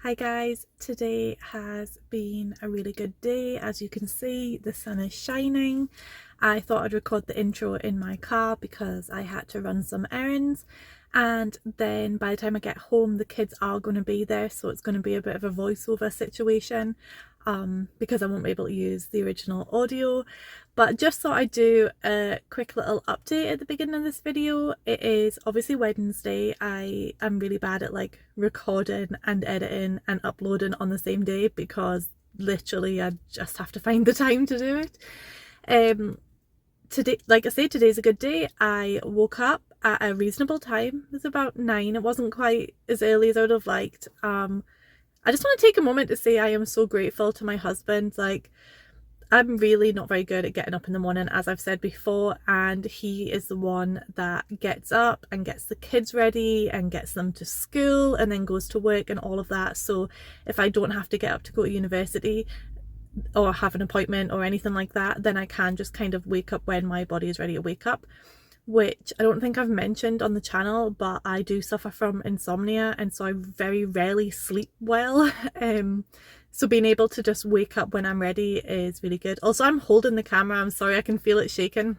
Hi guys, today has been a really good day. As you can see, the sun is shining. I thought I'd record the intro in my car because I had to run some errands, and then by the time I get home the kids are going to be there, so it's going to be a bit of a voiceover situation because I won't be able to use the original audio. But just thought I'd do a quick little update at the beginning of this video. It is obviously Wednesday. I am really bad at like recording and editing and uploading on the same day because literally I just have to find the time to do it. Today, like I say, today's a good day. I woke up at a reasonable time. It was about 9. It wasn't quite as early as I would have liked. I just want to take a moment to say I am so grateful to my husband. Like, I'm really not very good at getting up in the morning, as I've said before, and he is the one that gets up and gets the kids ready and gets them to school and then goes to work and all of that. So if I don't have to get up to go to university or have an appointment or anything like that, then I can just kind of wake up when my body is ready to wake up, which I don't think I've mentioned on the channel, but I do suffer from insomnia, and so I very rarely sleep well. So being able to just wake up when I'm ready is really good. Also, I'm holding the camera. I'm sorry, I can feel it shaking.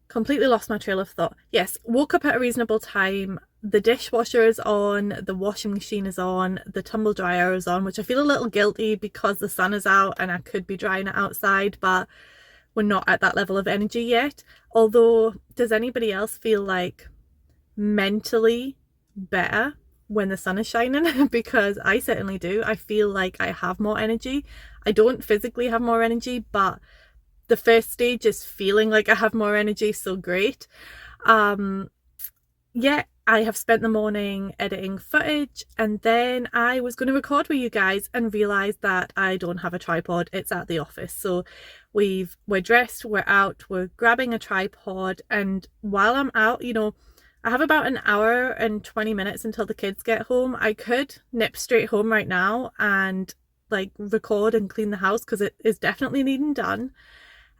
Completely lost my trail of thought. Yes, woke up at a reasonable time. The dishwasher is on, the washing machine is on, the tumble dryer is on, which I feel a little guilty because the sun is out and I could be drying it outside, but we're not at that level of energy yet. Although, does anybody else feel like mentally better when the sun is shining? Because I certainly do. I feel like I have more energy. I don't physically have more energy, but the first stage is feeling like I have more energy, so great. Yeah, I have spent the morning editing footage, and then I was going to record with you guys and realised that I don't have a tripod. It's at the office. So we're dressed, we're out, we're grabbing a tripod, and while I'm out, you know, I have about an hour and 20 minutes until the kids get home. I could nip straight home right now and like record and clean the house because it is definitely needing done.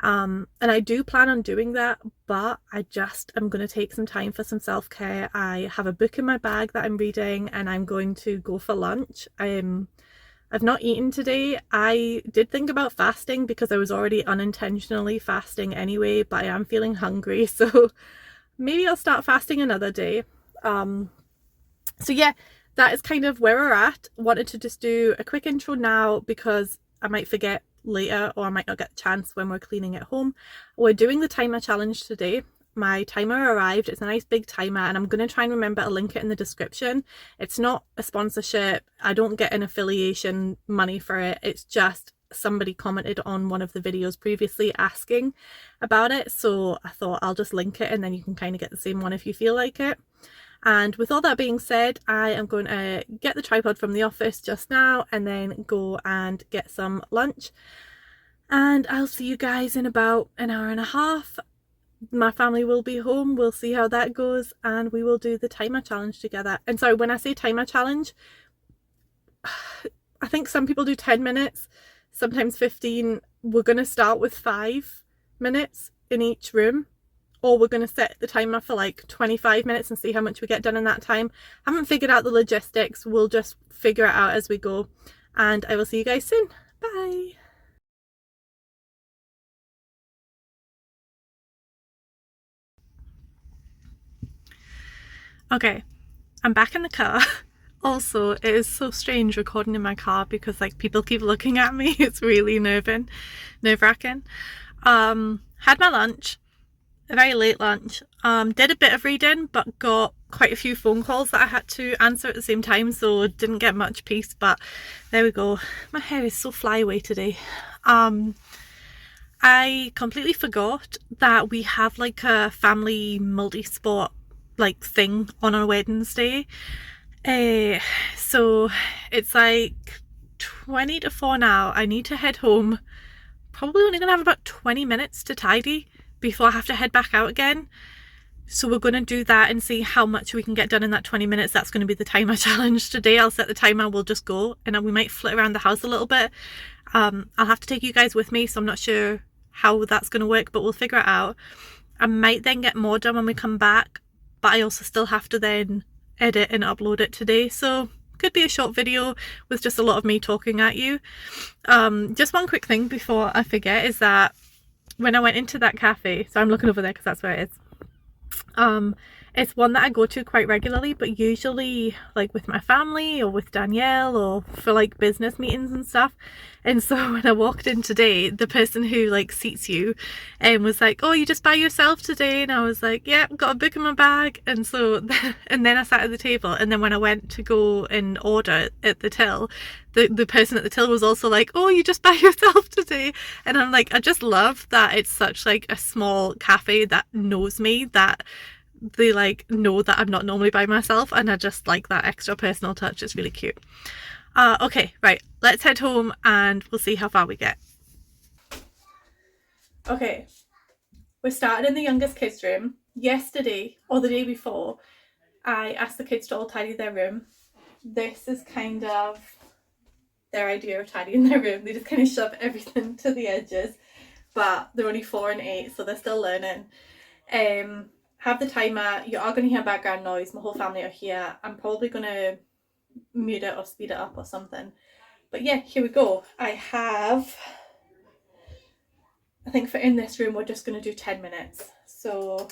And I do plan on doing that, but I just am going to take some time for some self-care. I have a book in my bag that I'm reading, and I'm going to go for lunch. I've not eaten today. I did think about fasting because I was already unintentionally fasting anyway, but I am feeling hungry, so maybe I'll start fasting another day. So yeah, that is kind of where we're at. Wanted to just do a quick intro now because I might forget later, or I might not get the chance when we're cleaning at home. We're doing the timer challenge today. My timer arrived. It's a nice big timer, and I'm going to try and remember to link it in the description. It's not a sponsorship. I don't get an affiliation money for it. It's just somebody commented on one of the videos previously asking about it, so I thought I'll just link it and then you can kind of get the same one if you feel like it. And with all that being said, I am going to get the tripod from the office just now and then go and get some lunch, and I'll see you guys in about an hour and a half. My family will be home, we'll see how that goes, and we will do the timer challenge together. And sorry, when I say timer challenge, I think some people do 10 minutes, sometimes 15. We're going to start with 5 minutes in each room, or we're going to set the timer for like 25 minutes and see how much we get done in that time. I haven't figured out the logistics. We'll just figure it out as we go, and I will see you guys soon. Bye. Okay, I'm back in the car. Also, it is so strange recording in my car because like people keep looking at me. It's really nerve-wracking. Had my lunch, a very late lunch. Did a bit of reading, but got quite a few phone calls that I had to answer at the same time, so didn't get much peace, but there we go. My hair is so flyaway today. I completely forgot that we have like a family multi-sport like thing on a Wednesday. So it's like 20 to 4 now. I need to head home. Probably only gonna have about 20 minutes to tidy before I have to head back out again. So we're going to do that and see how much we can get done in that 20 minutes. That's going to be the timer challenge today. I'll set the timer, we'll just go, and then we might flit around the house a little bit. I'll have to take you guys with me, so I'm not sure how that's going to work, but we'll figure it out. I might then get more done when we come back, but I also still have to then edit and upload it today, so could be a short video with just a lot of me talking at you. Just one quick thing before I forget is that when I went into that cafe, so I'm looking over there because that's where it is. It's one that I go to quite regularly, but usually like with my family or with Danielle or for like business meetings and stuff. And so when I walked in today, the person who like seats you was like, oh, you just by yourself today? And I was like, yeah, got a book in my bag. And so and then I sat at the table, and then when I went to go and order at the till, the person at the till was also like, oh, you just by yourself today? And I'm like, I just love that it's such like a small cafe that knows me, that they like know that I'm not normally by myself, and I just like that extra personal touch. It's really cute. Okay, right, let's head home and we'll see how far we get. Okay, we started in the youngest kids' room. Yesterday, or the day before, I asked the kids to all tidy their room. This is kind of their idea of tidying their room. They just kind of shove everything to the edges, but they're only 4 and 8, so they're still learning. Have the timer. You are going to hear background noise. My whole family are here. I'm probably going to mute it or speed it up or something. But yeah, here we go. I think for in this room, we're just going to do 10 minutes. So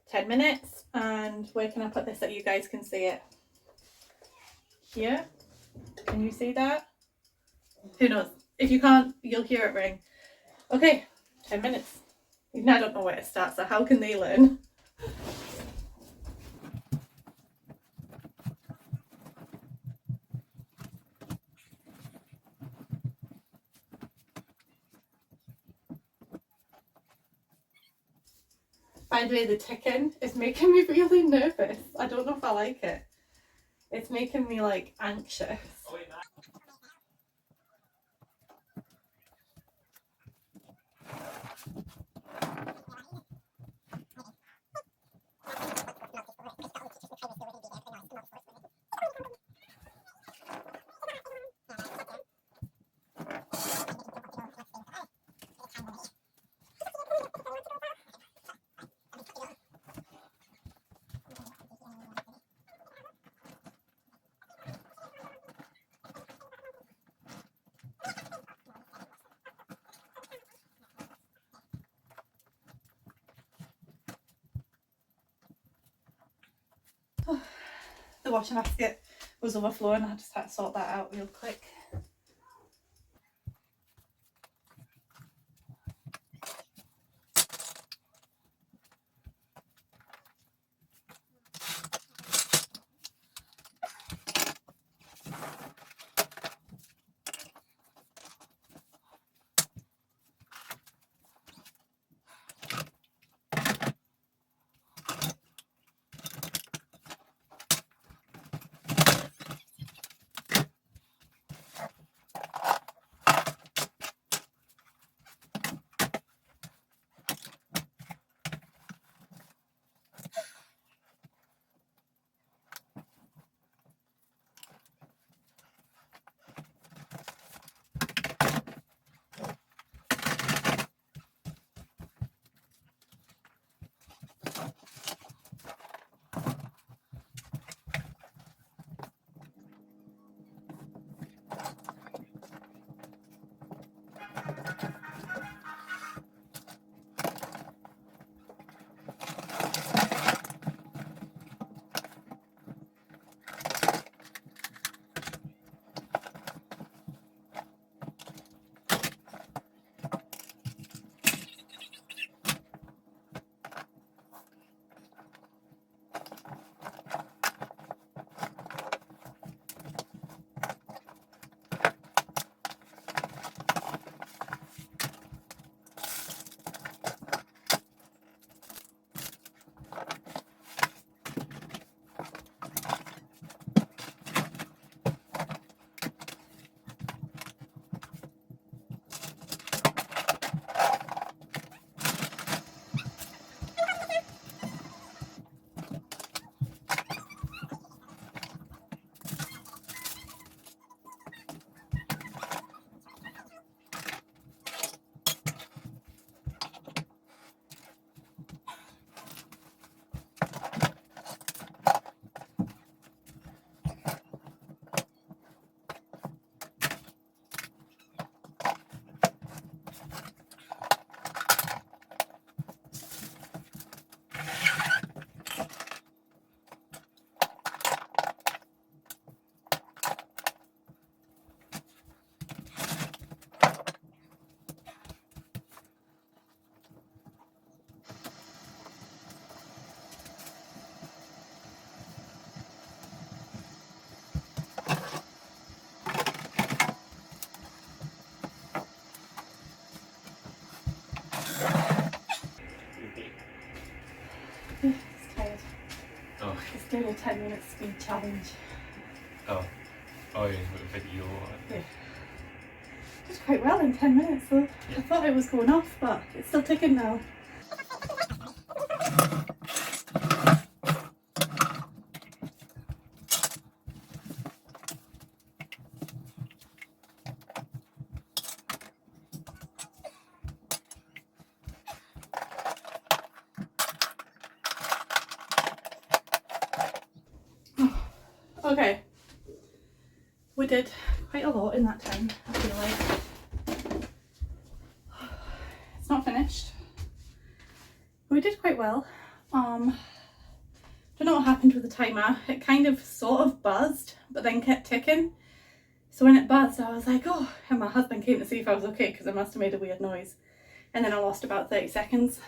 10 minutes. And where can I put this that you guys can see it? Here. Can you see that? Who knows? If you can't, you'll hear it ring. Okay, 10 minutes. Even I don't know where it starts, so how can they learn? By the way, the ticking is making me really nervous. I don't know if I like it. It's making me like anxious. The washing basket was overflowing. I just had to sort that out real quick. Oh. Just doing a 10-minute speed challenge. Oh. Oh, yeah, with a video. Yeah. Did quite well in 10 minutes though. Yeah. I thought it was going off, but it's still ticking now. Okay, we did quite a lot in that time, I feel like. It's not finished. We did quite well. Don't know what happened with the timer. It kind of sort of buzzed, but then kept ticking. So when it buzzed, I was like, oh, and my husband came to see if I was okay because I must have made a weird noise. And then I lost about 30 seconds.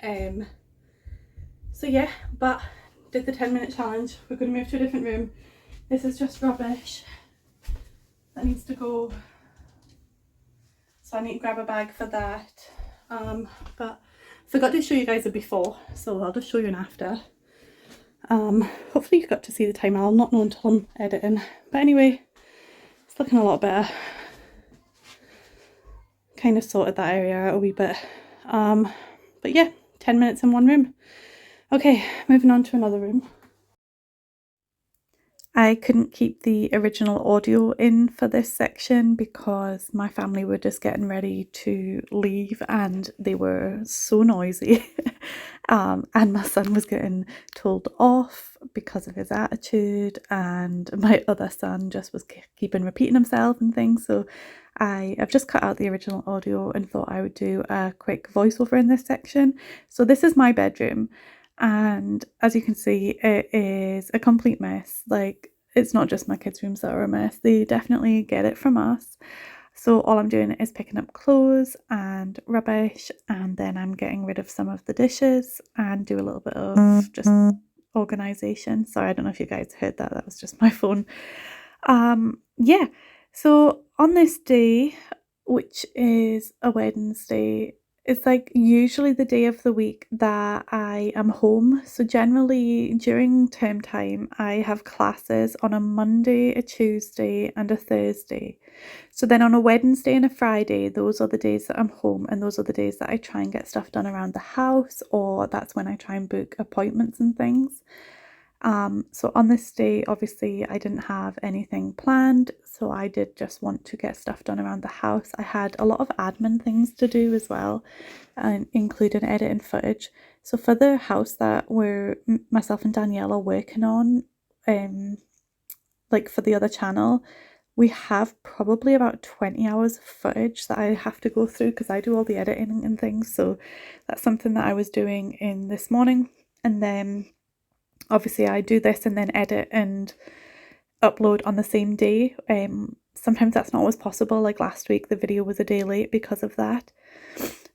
So yeah, but did the 10-minute challenge. We're going to move to a different room. This is just rubbish that needs to go. So I need to grab a bag for that. But I forgot to show you guys a before, so I'll just show you an after. Hopefully you got to see the timer. I'll not know until I'm editing. But anyway, it's looking a lot better. Kind of sorted that area out a wee bit. But yeah, 10 minutes in one room. Okay, moving on to another room. I couldn't keep the original audio in for this section because my family were just getting ready to leave and they were so noisy. And my son was getting told off because of his attitude, and my other son just was keeping repeating himself and things. So I've just cut out the original audio and thought I would do a quick voiceover in this section. So this is my bedroom. And as you can see, it is a complete mess. Like, it's not just my kids' rooms that are a mess. They definitely get it from us. So all I'm doing is picking up clothes and rubbish, and then I'm getting rid of some of the dishes and do a little bit of just organisation. Sorry, I don't know if you guys heard that. That was just my phone. Yeah. So on this day, which is a Wednesday, it's like usually the day of the week that I am home. So generally during term time, I have classes on a Monday, a Tuesday, and a Thursday. So then on a Wednesday and a Friday, those are the days that I'm home, and those are the days that I try and get stuff done around the house, or that's when I try and book appointments and things. So on this day, obviously I didn't have anything planned, so I did just want to get stuff done around the house. I had a lot of admin things to do as well, and including editing footage. So for the house that myself and Danielle are working on, like for the other channel, we have probably about 20 hours of footage that I have to go through because I do all the editing and things. So that's something that I was doing in this morning, and then obviously I do this and then edit and upload on the same day. Sometimes that's not always possible. Like last week the video was a day late because of that.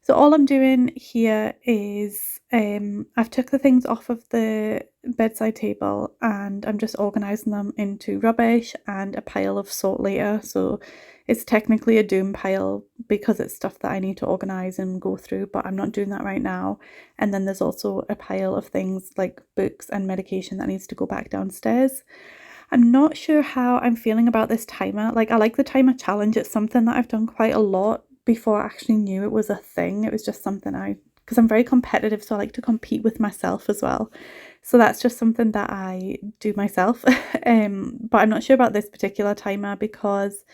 So all I'm doing here is I've took the things off of the bedside table and I'm just organising them into rubbish and a pile of salt later. So it's technically a doom pile because it's stuff that I need to organise and go through, but I'm not doing that right now. And then there's also a pile of things like books and medication that needs to go back downstairs. I'm not sure how I'm feeling about this timer. Like, I like the timer challenge. It's something that I've done quite a lot before I actually knew it was a thing. It was just something because I'm very competitive, so I like to compete with myself as well. So that's just something that I do myself. But I'm not sure about this particular timer because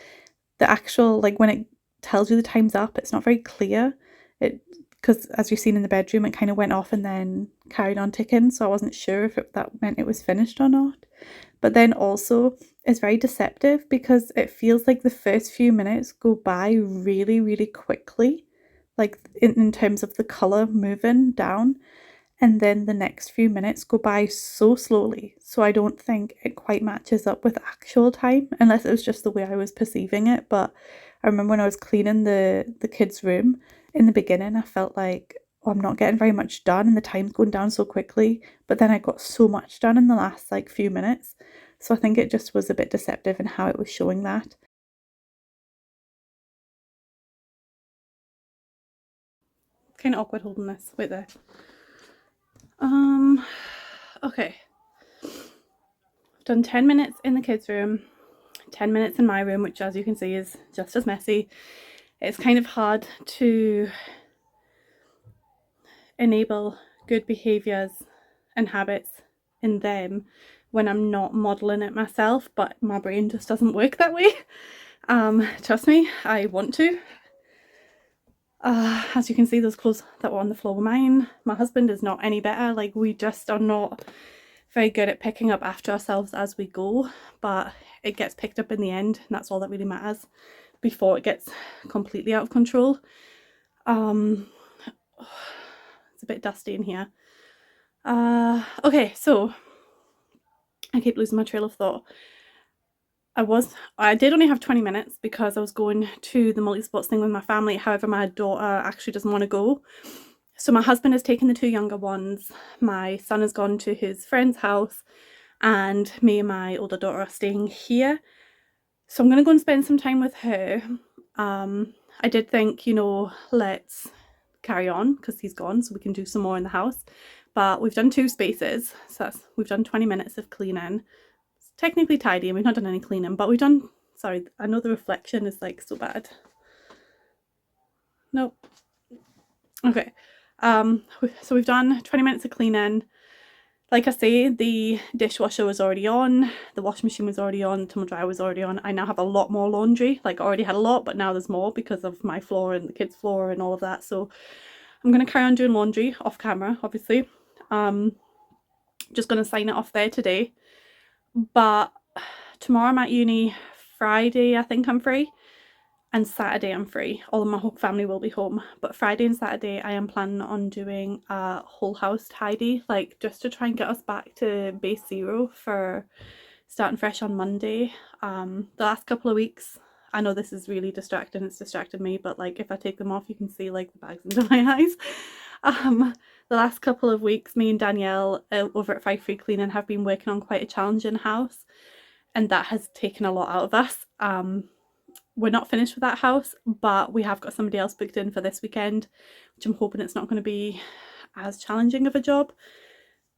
the actual, like when it tells you the time's up, it's not very clear. Because as you've seen in the bedroom, it kind of went off and then carried on ticking. So I wasn't sure if that meant it was finished or not. But then also it's very deceptive because it feels like the first few minutes go by really, really quickly, like in terms of the colour moving down. And then the next few minutes go by so slowly. So I don't think it quite matches up with actual time, unless it was just the way I was perceiving it. But I remember when I was cleaning the kids' room in the beginning, I felt like, oh, I'm not getting very much done and the time's going down so quickly. But then I got so much done in the last like few minutes. So I think it just was a bit deceptive in how it was showing that. Kind of awkward holding this. Wait there. Okay. done 10 minutes in the kids' room, 10 minutes in my room, which as you can see is just as messy. It's kind of hard to enable good behaviours and habits in them when I'm not modelling it myself, but my brain just doesn't work that way. Trust me, I want to. As you can see, those clothes that were on the floor were mine. My husband is not any better. Like, we just are not very good at picking up after ourselves as we go, but it gets picked up in the end, and that's all that really matters before it gets completely out of control. It's a bit dusty in here. Okay, so I keep losing my trail of thought. I did only have 20 minutes because I was going to the multi-sports thing with my family. However, my daughter actually doesn't want to go. So my husband has taken the two younger ones. My son has gone to his friend's house, and me and my older daughter are staying here. So I'm going to go and spend some time with her. I did think, let's carry on because he's gone so we can do some more in the house. But we've done 2 spaces, so we've done 20 minutes of cleaning. It's technically tidy and we've not done any cleaning, but we've done, sorry, I know the reflection is like so bad. Nope. Okay. So we've done 20 minutes of cleaning. Like I say, the dishwasher was already on, the washing machine was already on, the tumble dryer was already on. I now have a lot more laundry. Like, I already had a lot, but now there's more because of my floor and the kids' floor and all of that. So I'm going to carry on doing laundry off camera, obviously. Just going to sign it off there today. But tomorrow I'm at uni, Friday I think I'm free, and Saturday I'm free. All of my whole family will be home, but Friday and Saturday I am planning on doing a whole house tidy, like just to try and get us back to base zero for starting fresh on Monday. The last couple of weeks, I know this is really distracting, it's distracted me, but like if I take them off you can see like the bags under my eyes. The last couple of weeks, me and Danielle over at 5 Free Cleaning have been working on quite a challenging house, and that has taken a lot out of us. We're not finished with that house, but we have got somebody else booked in for this weekend, which I'm hoping it's not going to be as challenging of a job.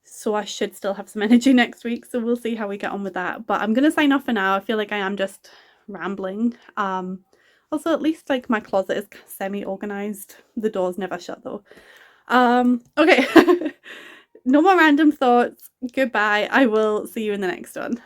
So I should still have some energy next week, so we'll see how we get on with that. But I'm going to sign off for now. I feel like I am just rambling. Also, at least like my closet is semi-organised. The door's never shut though. Okay. No more random thoughts. Goodbye. I will see you in the next one.